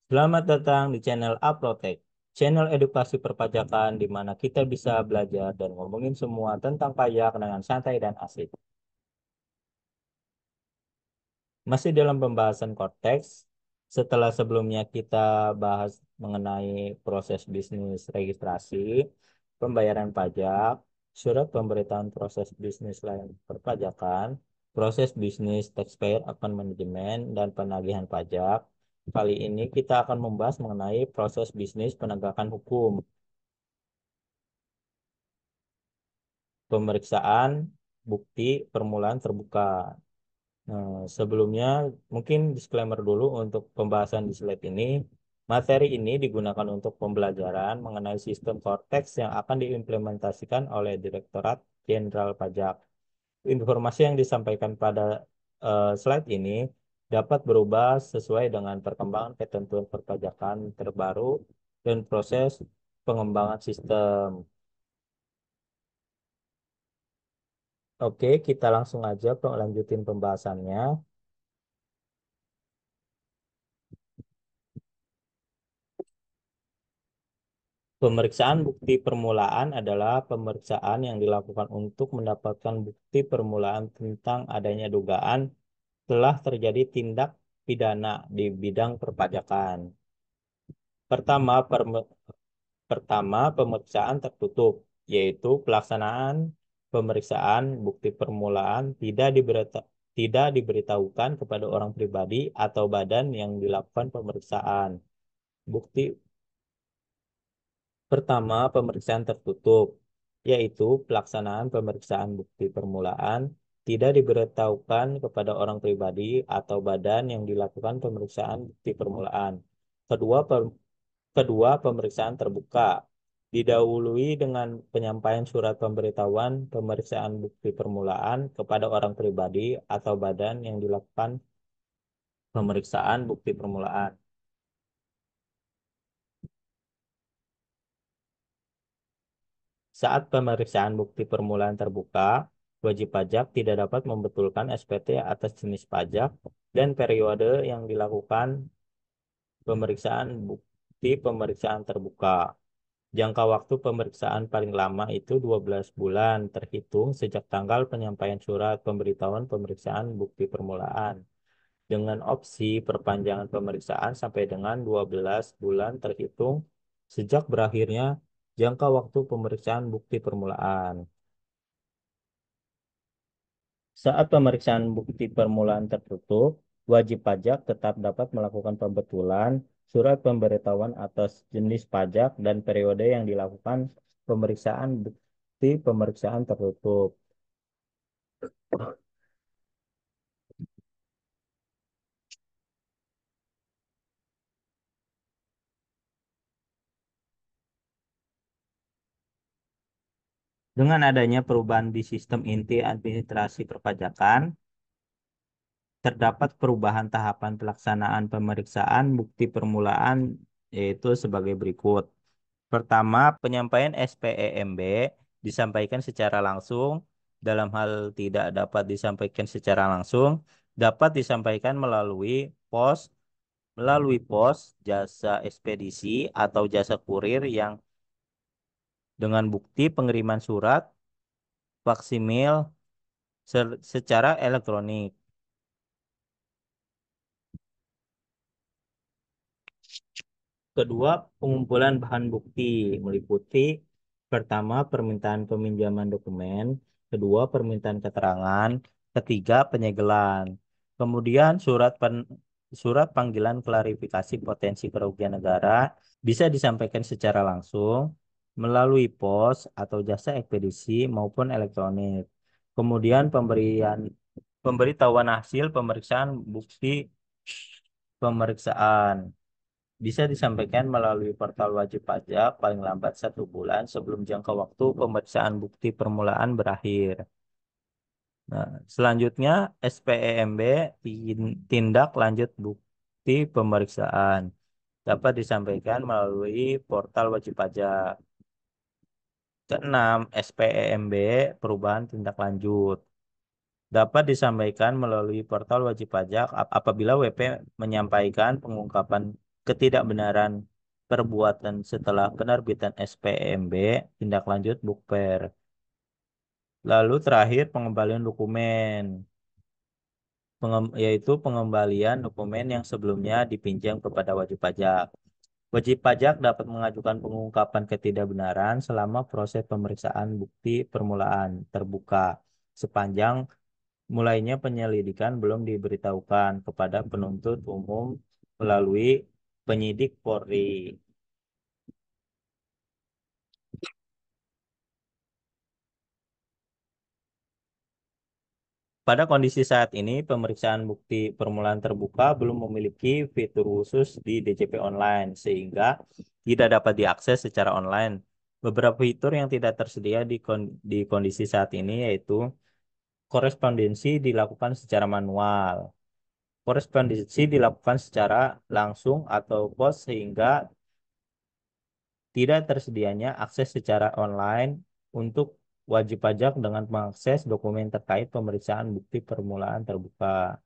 Selamat datang di channel Aprotek, channel edukasi perpajakan di mana kita bisa belajar dan ngomongin semua tentang pajak dengan santai dan asik. Masih dalam pembahasan konteks, setelah sebelumnya kita bahas mengenai proses bisnis registrasi, pembayaran pajak, surat pemberitahuan proses bisnis lain perpajakan, proses bisnis taxpayer account management, dan penagihan pajak. Kali ini kita akan membahas mengenai proses bisnis penegakan hukum, pemeriksaan, bukti, permulaan terbuka. Sebelumnya, mungkin disclaimer dulu untuk pembahasan di slide ini. Materi ini digunakan untuk pembelajaran mengenai sistem Cortex yang akan diimplementasikan oleh Direktorat Jenderal Pajak. Informasi yang disampaikan pada slide ini dapat berubah sesuai dengan perkembangan ketentuan perpajakan terbaru dan proses pengembangan sistem. Oke, kita langsung aja lanjutin pembahasannya. Pemeriksaan bukti permulaan adalah pemeriksaan yang dilakukan untuk mendapatkan bukti permulaan tentang adanya dugaan telah terjadi tindak pidana di bidang perpajakan. Pertama, pemeriksaan tertutup, yaitu pelaksanaan pemeriksaan bukti permulaan tidak diberitahukan kepada orang pribadi atau badan yang dilakukan pemeriksaan. Bukti Pertama, pemeriksaan tertutup, yaitu pelaksanaan pemeriksaan bukti permulaan tidak diberitahukan kepada orang pribadi atau badan yang dilakukan pemeriksaan bukti permulaan. Kedua, pemeriksaan terbuka, didahului dengan penyampaian surat pemberitahuan pemeriksaan bukti permulaan kepada orang pribadi atau badan yang dilakukan pemeriksaan bukti permulaan. Saat pemeriksaan bukti permulaan terbuka, wajib pajak tidak dapat membetulkan SPT atas jenis pajak dan periode yang dilakukan pemeriksaan bukti pemeriksaan terbuka. Jangka waktu pemeriksaan paling lama itu 12 bulan terhitung sejak tanggal penyampaian surat pemberitahuan pemeriksaan bukti permulaan dengan opsi perpanjangan pemeriksaan sampai dengan 12 bulan terhitung sejak berakhirnya jangka waktu pemeriksaan bukti permulaan. Saat pemeriksaan bukti permulaan tertutup, wajib pajak tetap dapat melakukan pembetulan surat pemberitahuan atas jenis pajak dan periode yang dilakukan pemeriksaan bukti pemeriksaan tertutup. Dengan adanya perubahan di sistem inti administrasi perpajakan, terdapat perubahan tahapan pelaksanaan pemeriksaan bukti permulaan yaitu sebagai berikut. Pertama, penyampaian SPEMB disampaikan secara langsung. Dalam hal tidak dapat disampaikan secara langsung, dapat disampaikan melalui pos, jasa ekspedisi atau jasa kurir yang dengan bukti pengiriman surat faksimil secara elektronik. Kedua, pengumpulan bahan bukti meliputi pertama, permintaan peminjaman dokumen, kedua, permintaan keterangan, ketiga, penyegelan. Kemudian surat panggilan klarifikasi potensi kerugian negara bisa disampaikan secara langsung melalui pos atau jasa ekspedisi maupun elektronik. Kemudian pemberitahuan hasil pemeriksaan bukti pemeriksaan bisa disampaikan melalui portal wajib pajak paling lambat 1 bulan sebelum jangka waktu pemeriksaan bukti permulaan berakhir. Nah, selanjutnya SPEMB tindak lanjut bukti pemeriksaan dapat disampaikan melalui portal wajib pajak. Keenam, SPEMB perubahan tindak lanjut dapat disampaikan melalui portal wajib pajak apabila WP menyampaikan pengungkapan ketidakbenaran perbuatan setelah penerbitan SPMB, tindak lanjut Bukper. Lalu terakhir pengembalian dokumen, yaitu pengembalian dokumen yang sebelumnya dipinjam kepada wajib pajak. Wajib pajak dapat mengajukan pengungkapan ketidakbenaran selama proses pemeriksaan bukti permulaan terbuka sepanjang mulainya penyelidikan belum diberitahukan kepada penuntut umum melalui penyidik Polri. Pada kondisi saat ini, pemeriksaan bukti permulaan terbuka belum memiliki fitur khusus di DJP online, sehingga tidak dapat diakses secara online. Beberapa fitur yang tidak tersedia di kondisi saat ini yaitu korespondensi dilakukan secara manual. Korespondensi dilakukan secara langsung atau pos sehingga tidak tersedianya akses secara online untuk wajib pajak dengan mengakses dokumen terkait pemeriksaan bukti permulaan terbuka.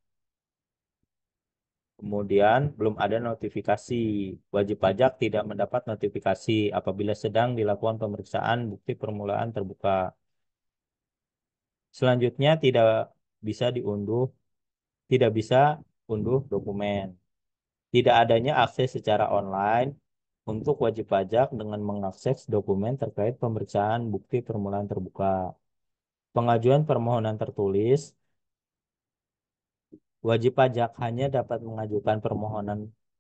Kemudian belum ada notifikasi. Wajib pajak tidak mendapat notifikasi apabila sedang dilakukan pemeriksaan bukti permulaan terbuka. Selanjutnya tidak bisa unduh dokumen. Tidak adanya akses secara online untuk wajib pajak dengan mengakses dokumen terkait pemeriksaan bukti permulaan terbuka. Pengajuan permohonan tertulis, wajib pajak hanya dapat mengajukan permohonan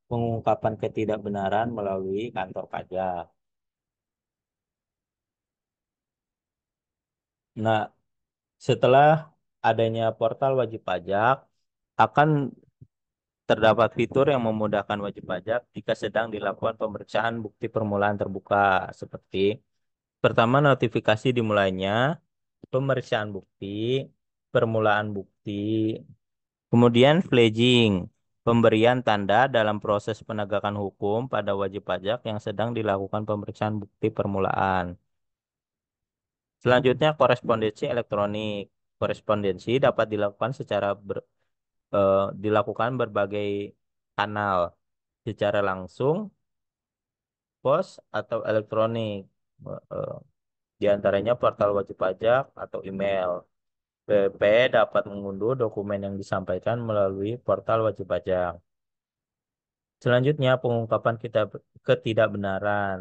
pengungkapan ketidakbenaran melalui kantor pajak. Nah, setelah adanya portal wajib pajak, akan terdapat fitur yang memudahkan wajib pajak jika sedang dilakukan pemeriksaan bukti permulaan terbuka, seperti pertama, notifikasi dimulainya pemeriksaan bukti, permulaan bukti, kemudian fledging, pemberian tanda dalam proses penegakan hukum pada wajib pajak yang sedang dilakukan pemeriksaan bukti permulaan. Selanjutnya, korespondensi elektronik. Korespondensi dapat dilakukan berbagai kanal, secara langsung, pos, atau elektronik. Eh, Di antaranya portal wajib pajak atau email. PP dapat mengunduh dokumen yang disampaikan melalui portal wajib pajak. Selanjutnya, pengungkapan ketidakbenaran.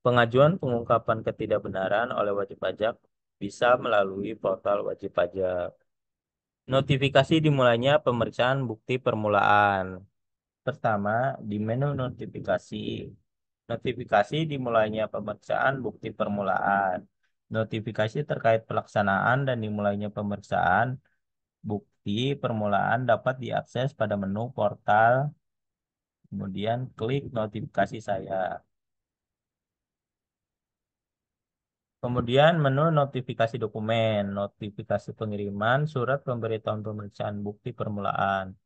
Pengajuan pengungkapan ketidakbenaran oleh wajib pajak bisa melalui portal wajib pajak. Notifikasi dimulainya pemeriksaan bukti permulaan. Pertama, di menu notifikasi. Notifikasi dimulainya pemeriksaan bukti permulaan. Notifikasi terkait pelaksanaan dan dimulainya pemeriksaan bukti permulaan dapat diakses pada menu portal, kemudian klik notifikasi saya. Kemudian menu notifikasi dokumen, notifikasi pengiriman surat pemberitahuan pemeriksaan bukti permulaan.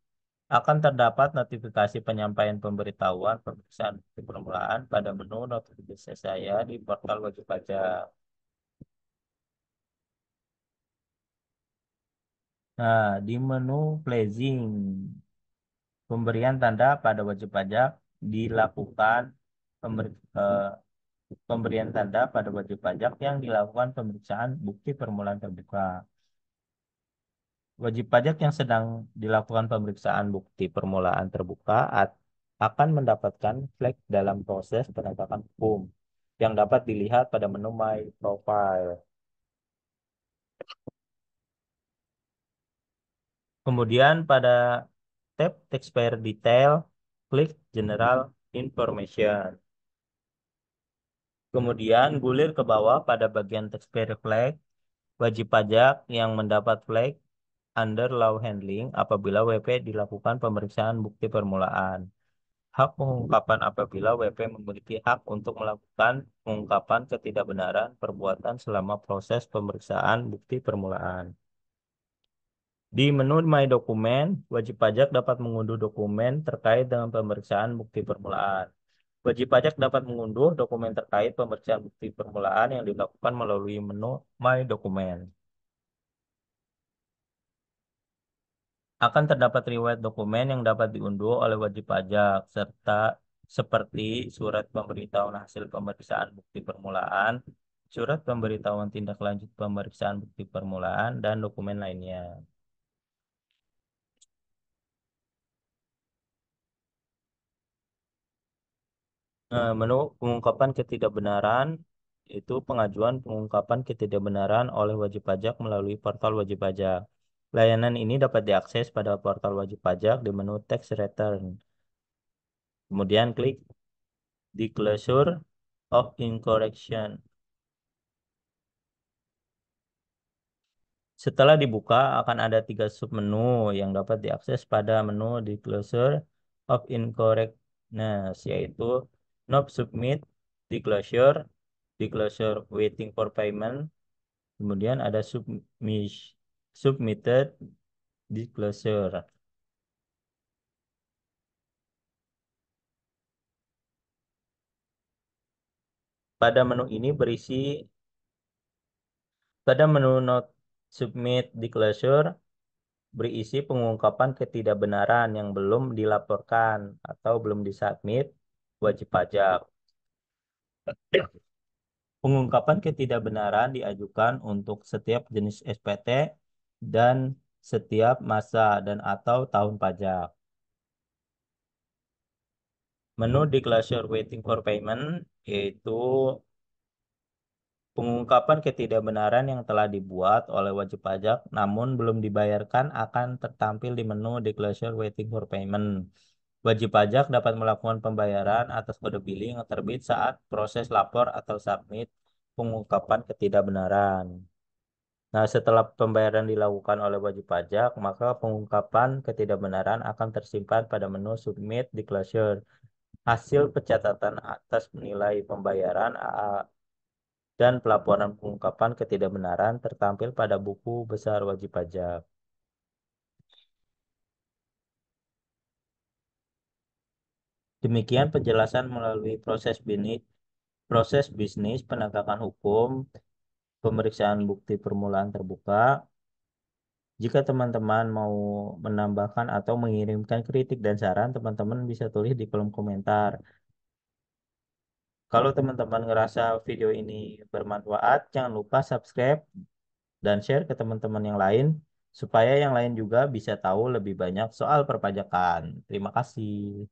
Akan terdapat notifikasi penyampaian pemberitahuan pemeriksaan bukti permulaan pada menu notifikasi saya di portal wajib pajak. Nah, di menu pledging, pemberian tanda pada wajib pajak dilakukan pemberian tanda pada wajib pajak yang dilakukan pemeriksaan bukti permulaan terbuka. Wajib pajak yang sedang dilakukan pemeriksaan bukti permulaan terbuka akan mendapatkan flag dalam proses penegakan hukum yang dapat dilihat pada menu My Profile. Kemudian pada tab Taxpayer Detail, klik General Information. Kemudian gulir ke bawah pada bagian taxpayer flag, wajib pajak yang mendapat flag under law handling apabila WP dilakukan pemeriksaan bukti permulaan. Hak pengungkapan apabila WP memiliki hak untuk melakukan pengungkapan ketidakbenaran perbuatan selama proses pemeriksaan bukti permulaan. Di menu My Dokumen, wajib pajak dapat mengunduh dokumen terkait dengan pemeriksaan bukti permulaan. Wajib pajak dapat mengunduh dokumen terkait pemeriksaan bukti permulaan yang dilakukan melalui menu My Dokumen. Akan terdapat riwayat dokumen yang dapat diunduh oleh wajib pajak, serta seperti surat pemberitahuan hasil pemeriksaan bukti permulaan, surat pemberitahuan tindak lanjut pemeriksaan bukti permulaan, dan dokumen lainnya. Menu pengungkapan ketidakbenaran itu pengajuan pengungkapan ketidakbenaran oleh wajib pajak melalui portal wajib pajak. Layanan ini dapat diakses pada portal wajib pajak di menu Tax Return. Kemudian klik Disclosure of Incorrection. Setelah dibuka, akan ada tiga submenu yang dapat diakses pada menu Disclosure of Incorrectness, yaitu Not Submit, Disclosure, Disclosure Waiting for Payment, kemudian ada Submitted Disclosure. Pada menu ini pada menu Not Submit Disclosure, berisi pengungkapan ketidakbenaran yang belum dilaporkan atau belum disubmit wajib pajak. Pengungkapan ketidakbenaran diajukan untuk setiap jenis SPT dan setiap masa dan atau tahun pajak. Menu Disclosure Waiting for Payment yaitu pengungkapan ketidakbenaran yang telah dibuat oleh wajib pajak namun belum dibayarkan akan tertampil di menu Disclosure Waiting for Payment. Wajib pajak dapat melakukan pembayaran atas kode billing yang terbit saat proses lapor atau submit pengungkapan ketidakbenaran. Nah, setelah pembayaran dilakukan oleh wajib pajak, maka pengungkapan ketidakbenaran akan tersimpan pada menu Submit Disclosure. Hasil pencatatan atas nilai pembayaran dan pelaporan pengungkapan ketidakbenaran tertampil pada buku besar wajib pajak. Demikian penjelasan melalui proses bisnis penegakan hukum, pemeriksaan bukti permulaan terbuka. Jika teman-teman mau menambahkan atau mengirimkan kritik dan saran, teman-teman bisa tulis di kolom komentar. Kalau teman-teman ngerasa video ini bermanfaat, jangan lupa subscribe dan share ke teman-teman yang lain, supaya yang lain juga bisa tahu lebih banyak soal perpajakan. Terima kasih.